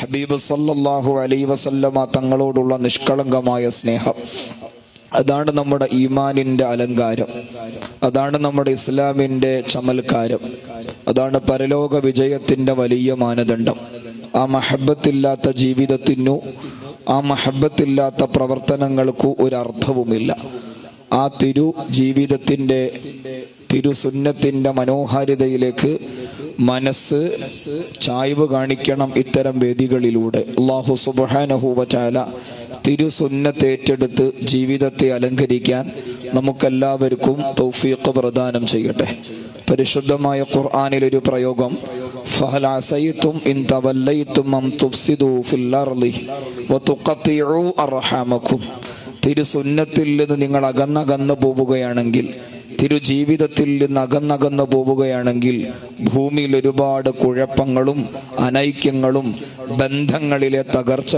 ഹബീബ് സല്ലല്ലാഹു അലൈഹി വസല്ലമ തങ്ങളോടുള്ള നിഷ്കളങ്കമായ സ്നേഹം, അതാണ് നമ്മുടെ ഈമാനിന്റെ അലങ്കാരം, അതാണ് നമ്മുടെ ഇസ്ലാമിന്റെ ചമൽക്കാരം, അതാണ് പരലോക വിജയത്തിന്റെ വലിയ മാനദണ്ഡം. ആ മഹബത്തില്ലാത്ത ജീവിതത്തിനു, ആ മഹബത്തില്ലാത്ത പ്രവർത്തനങ്ങൾക്കു ഒരർത്ഥവുമില്ല. ആ ജീവിതത്തിന്റെ തിരുസുന്നത്തിന്റെ മനോഹാരിതയിലേക്ക് മനസ്സ് ചായ്വ് കാണിക്കണം ഇത്തരം വേദികളിലൂടെ. അല്ലാഹു സുബ്ഹാനഹു വ തആല തിരുസുന്നത്ത് ഏറ്റെടുത്ത് ജീവിതത്തെ അലങ്കരിക്കാൻ നമുക്കെല്ലാവർക്കും തൗഫീഖ് പ്രദാനം ചെയ്യട്ടെ. പരിശുദ്ധമായ ഖുർആനിൽ ഒരു പ്രയോഗം, ഫഹൽ അസൈതും ഇൻ തവല്ലൈതും അൻ തുഫ്സിദു ഫിൽ അർളി വതുഖത്തിഉ അർഹാമകും. തിരുസുന്നത്തിൽ നിന്ന് നിങ്ങൾ അകന്നകന്നു പോവുകയാണെങ്കിൽ, തിരുജീവിതത്തിൽ നിന്ന് അകന്നകന്നു പോവുകയാണെങ്കിൽ ഭൂമിയിൽ ഒരുപാട് കുഴപ്പങ്ങളും അനൈക്യങ്ങളും ബന്ധങ്ങളിലെ തകർച്ച